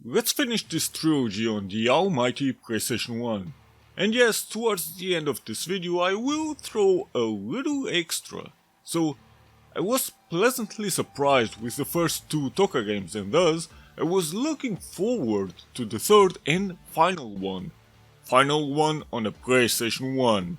let's finish this trilogy on the almighty PlayStation 1. And yes, towards the end of this video I will throw a little extra. So, I was pleasantly surprised with the first two TOCA games, and thus I was looking forward to the third and final one. Final one on a PlayStation 1.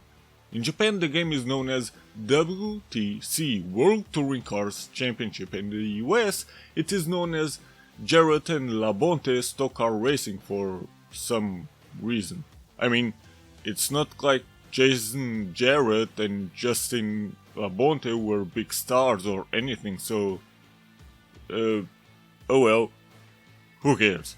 In Japan the game is known as WTC World Touring Cars Championship, and in the US it is known as Jarrett and Labonte Stock Car Racing for some reason. I mean, it's not like Jason Jarrett and Justin Labonte were big stars or anything, so oh well, who cares.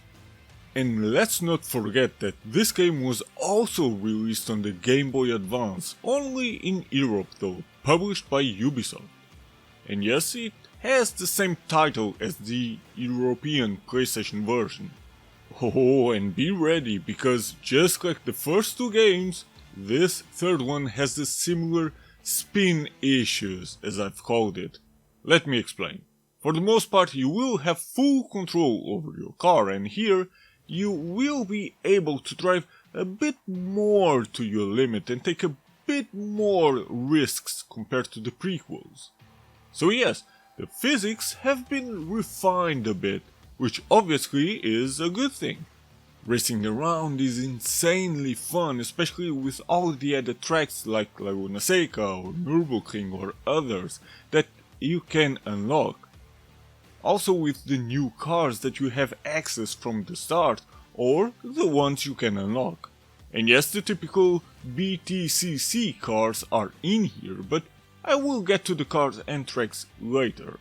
And let's not forget that this game was also released on the Game Boy Advance, only in Europe though, published by Ubisoft. And yes, it has the same title as the European PlayStation version. Oh, and be ready, because just like the first two games, this third one has the similar spin issues, as I've called it. Let me explain. For the most part you will have full control over your car, and here you will be able to drive a bit more to your limit and take a bit more risks compared to the prequels. So yes, the physics have been refined a bit, which obviously is a good thing. Racing around is insanely fun, especially with all the added tracks like Laguna Seca or Nürburgring or others that you can unlock. Also with the new cars that you have access from the start, or the ones you can unlock. And yes, the typical BTCC cars are in here, but I will get to the cars and tracks later.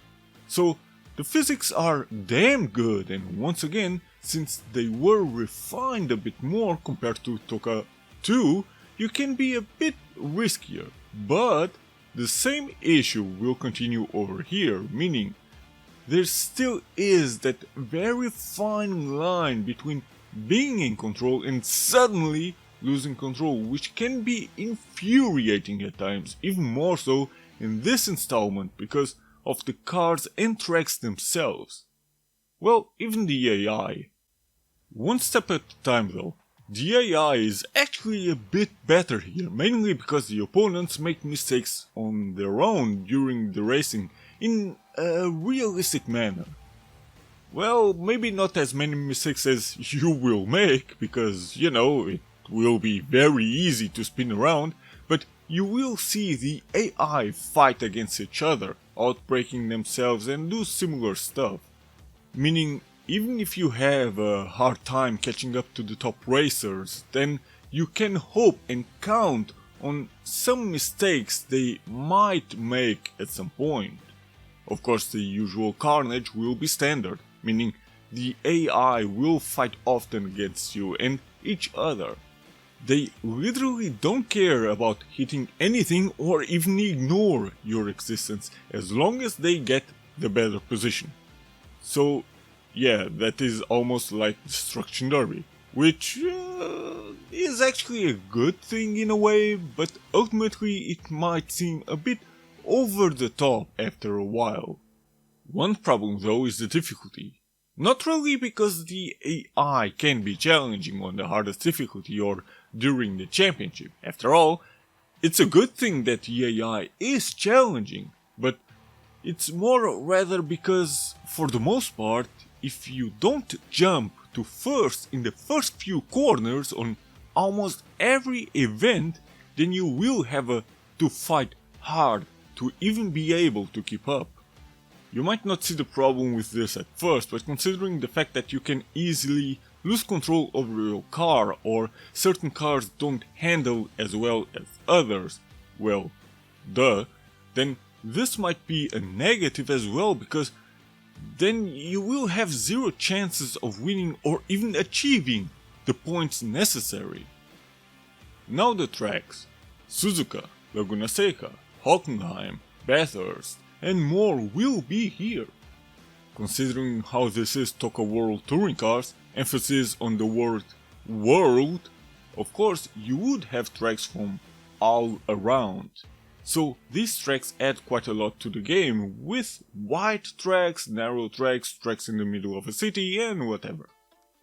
So the physics are damn good, and once again, since they were refined a bit more compared to TOCA 2, you can be a bit riskier. But the same issue will continue over here, meaning there still is that very fine line between being in control and suddenly losing control, which can be infuriating at times, even more so in this installment because of the cars and tracks themselves. Well, even the AI. One step at a time though. The AI is actually a bit better here, mainly because the opponents make mistakes on their own during the racing in a realistic manner. Well, maybe not as many mistakes as you will make, because, you know, it will be very easy to spin around, but you will see the AI fight against each other, outbreaking themselves and do similar stuff. Meaning, even if you have a hard time catching up to the top racers, then you can hope and count on some mistakes they might make at some point. Of course, the usual carnage will be standard, meaning the AI will fight often against you and each other. They literally don't care about hitting anything or even ignore your existence as long as they get the better position. So yeah, that is almost like Destruction Derby, which is actually a good thing in a way, but ultimately it might seem a bit over the top after a while. One problem though is the difficulty. Not really because the AI can be challenging on the hardest difficulty or during the championship. After all, it's a good thing that the AI is challenging, but it's more rather because, for the most part, if you don't jump to first in the first few corners on almost every event, then you will have to fight hard to even be able to keep up. You might not see the problem with this at first, but considering the fact that you can easily lose control over your car or certain cars don't handle as well as others, well, duh, then this might be a negative as well, because then you will have zero chances of winning or even achieving the points necessary. Now the tracks. Suzuka, Laguna Seca, Hockenheim, Bathurst, and more will be here. Considering how this is TOCA World Touring Cars, emphasis on the word world, of course you would have tracks from all around. So these tracks add quite a lot to the game, with wide tracks, narrow tracks, tracks in the middle of a city and whatever.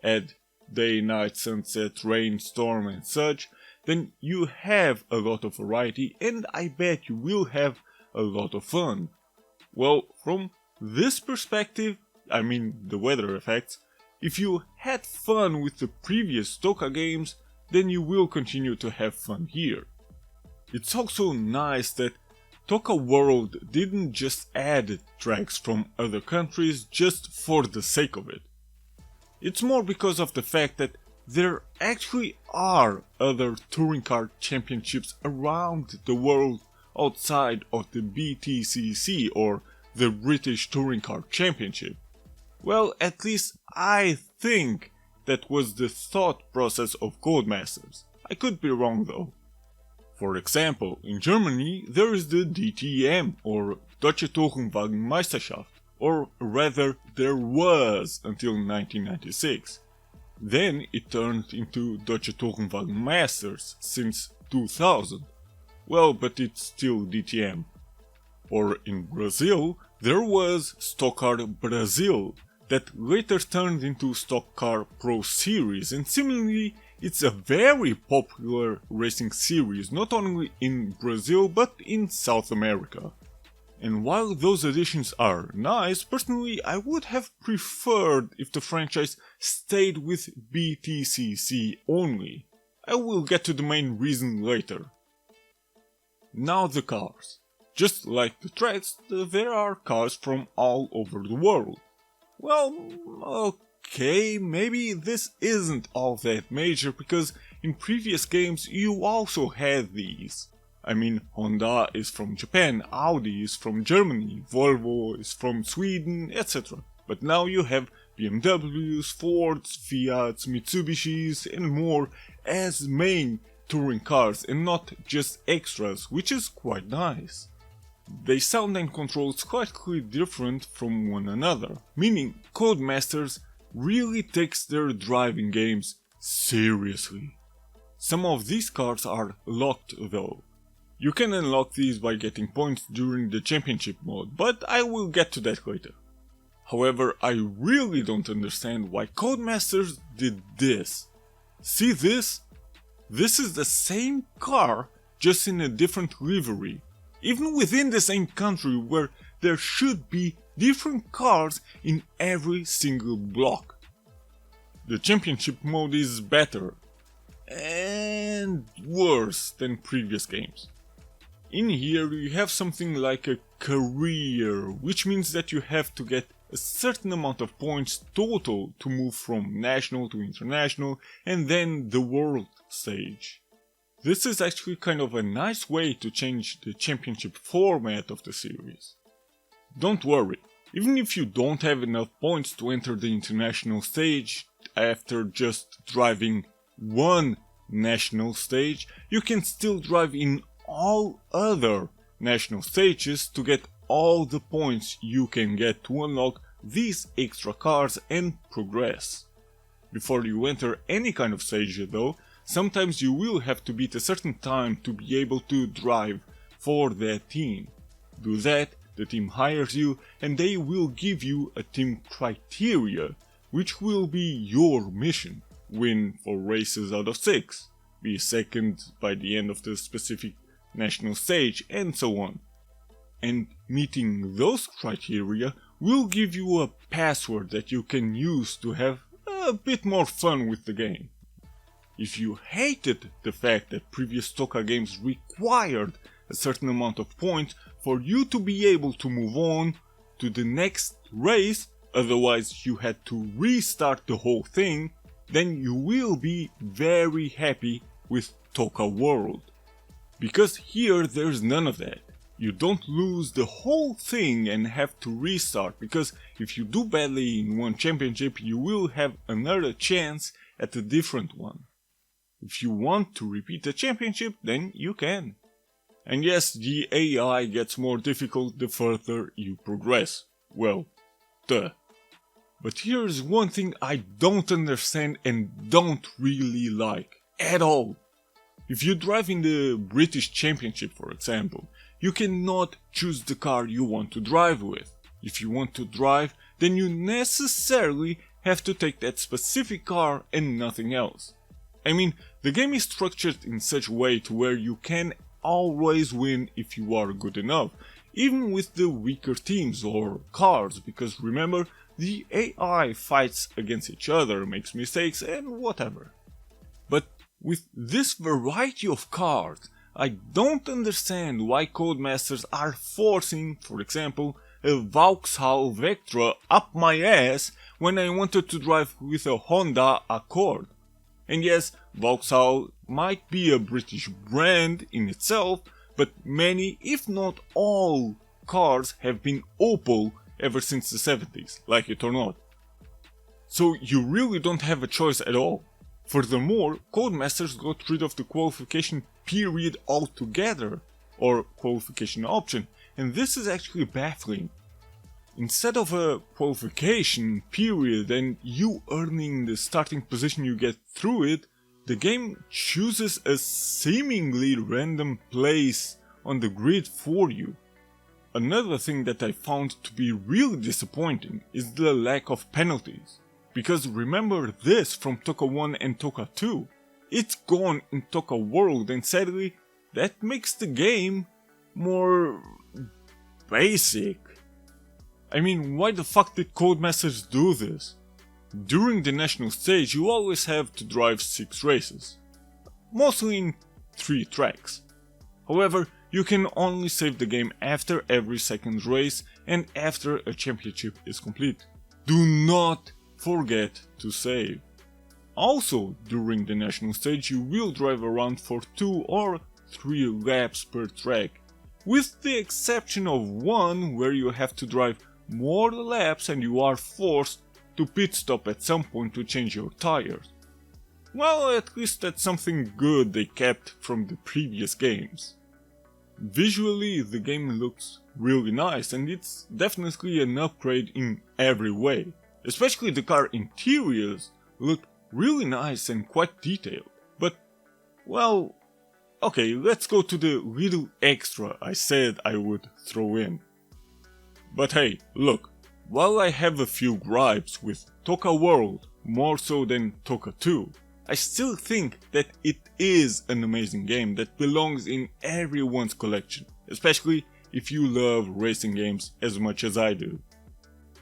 add day, night, sunset, rain, storm and such, then you have a lot of variety and I bet you will have a lot of fun. Well, from this perspective, I mean the weather effects, if you had fun with the previous TOCA games, then you will continue to have fun here. It's also nice that TOCA World didn't just add tracks from other countries just for the sake of it. It's more because of the fact that there actually are other touring car championships around the world outside of the BTCC or the British Touring Car Championship. Well, at least I think that was the thought process of Codemasters. I could be wrong though. For example, in Germany there is the DTM or Deutsche Tourenwagenmeisterschaft, or rather there was until 1996. Then it turned into Deutsche Tourenwagenmasters since 2000. Well, but it's still DTM. Or in Brazil there was Stock Car Brazil, that later turned into Stock Car Pro Series, and similarly it's a very popular racing series not only in Brazil but in South America. And while those additions are nice, personally I would have preferred if the franchise stayed with BTCC only. I will get to the main reason later. Now the cars. Just like the tracks, there are cars from all over the world. Well, okay, maybe this isn't all that major because in previous games you also had these. I mean, Honda is from Japan, Audi is from Germany, Volvo is from Sweden, etc. But now you have BMWs, Fords, Fiats, Mitsubishis and more as main touring cars and not just extras, which is quite nice. They sound and control slightly different from one another, meaning Codemasters really takes their driving games seriously. Some of these cars are locked though. You can unlock these by getting points during the championship mode, but I will get to that later. However, I really don't understand why Codemasters did this. See this? This is the same car, just in a different livery. Even within the same country where there should be different cars in every single block. The championship mode is better and worse than previous games. In here you have something like a career, which means that you have to get a certain amount of points total to move from national to international and then the world stage. This is actually kind of a nice way to change the championship format of the series. Don't worry, even if you don't have enough points to enter the international stage after just driving one national stage, you can still drive in all other national stages to get all the points you can get to unlock these extra cars and progress. Before you enter any kind of stage though, sometimes you will have to beat a certain time to be able to drive for that team. Do that, the team hires you and they will give you a team criteria, which will be your mission. Win 4 races out of 6, be second by the end of the specific national stage and so on. And meeting those criteria will give you a password that you can use to have a bit more fun with the game. If you hated the fact that previous TOCA games required a certain amount of points for you to be able to move on to the next race, otherwise you had to restart the whole thing, then you will be very happy with TOCA World. Because here there's none of that. You don't lose the whole thing and have to restart, because if you do badly in one championship you will have another chance at a different one. If you want to repeat the championship, then you can. And yes, the AI gets more difficult the further you progress. Well, duh. But here's one thing I don't understand and don't really like at all. If you drive in the British Championship, for example, you cannot choose the car you want to drive with. If you want to drive, then you necessarily have to take that specific car and nothing else. I mean, the game is structured in such a way to where you can always win if you are good enough, even with the weaker teams or cars, because remember, the AI fights against each other, makes mistakes and whatever. But with this variety of cars, I don't understand why Codemasters are forcing, for example, a Vauxhall Vectra up my ass when I wanted to drive with a Honda Accord. And yes, Vauxhall might be a British brand in itself, but many, if not all, cars have been Opel ever since the 70s, like it or not. So you really don't have a choice at all. Furthermore, Codemasters got rid of the qualification period altogether, or qualification option, and this is actually baffling. Instead of a qualification period and you earning the starting position you get through it, the game chooses a seemingly random place on the grid for you. Another thing that I found to be really disappointing is the lack of penalties. Because remember this from TOCA 1 and TOCA 2. It's gone in TOCA World, and sadly, that makes the game more basic. I mean, why the fuck did Codemasters do this? During the national stage you always have to drive 6 races, mostly in 3 tracks. However, you can only save the game after every second race and after a championship is complete. Do not forget to save. Also, during the national stage you will drive around for 2 or 3 laps per track, with the exception of one where you have to drive more laps and you are forced to pit stop at some point to change your tires. Well, at least that's something good they kept from the previous games. Visually, the game looks really nice and it's definitely an upgrade in every way. Especially the car interiors look really nice and quite detailed. But, well, okay, let's go to the little extra I said I would throw in. But hey, look, while I have a few gripes with TOCA World, more so than TOCA 2, I still think that it is an amazing game that belongs in everyone's collection, especially if you love racing games as much as I do.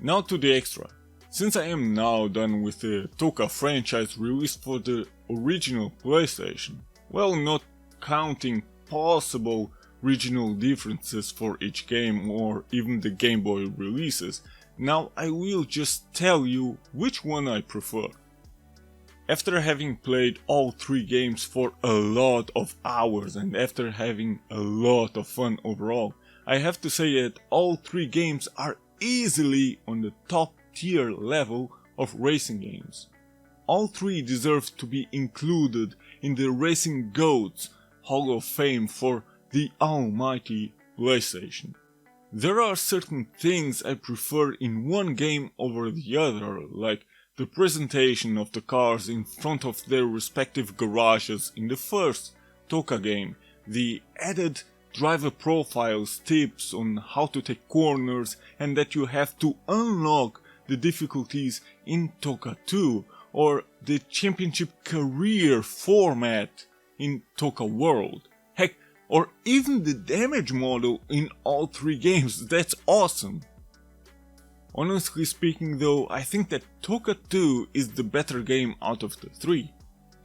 Now to the extra. Since I am now done with the TOCA franchise released for the original PlayStation, well, not counting possible regional differences for each game or even the Game Boy releases, now I will just tell you which one I prefer. After having played all 3 games for a lot of hours and after having a lot of fun overall, I have to say that all 3 games are easily on the top tier level of racing games. All 3 deserve to be included in the Racing Goats Hall of Fame for the almighty PlayStation. There are certain things I prefer in one game over the other, like the presentation of the cars in front of their respective garages in the first TOCA game, the added driver profiles, tips on how to take corners, and that you have to unlock the difficulties in TOCA 2, or the championship career format in TOCA World. Heck, or even the damage model in all 3 games, that's awesome. Honestly speaking though, I think that TOCA 2 is the better game out of the 3.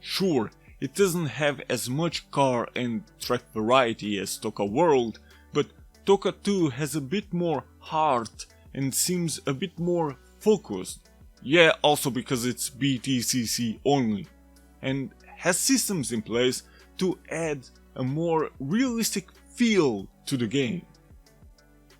Sure, it doesn't have as much car and track variety as TOCA World, but TOCA 2 has a bit more heart and seems a bit more focused. Yeah, also because it's BTCC only, and has systems in place to add a more realistic feel to the game.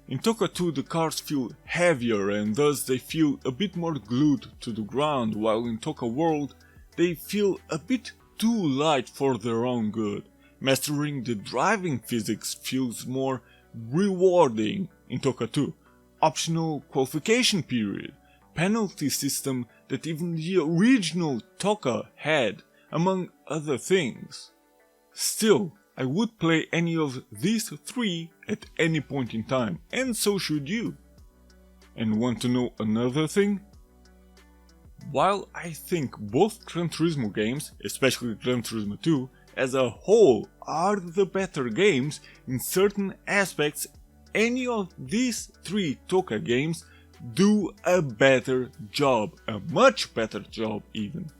In TOCA 2 the cars feel heavier and thus they feel a bit more glued to the ground, while in TOCA World they feel a bit too light for their own good. Mastering the driving physics feels more rewarding in TOCA 2. Optional qualification period, penalty system that even the original TOCA had, among other things. Still, I would play any of these 3 at any point in time, and so should you. And want to know another thing? While I think both Gran Turismo games, especially Gran Turismo 2, as a whole are the better games, in certain aspects any of these three TOCA games do a better job, a much better job even.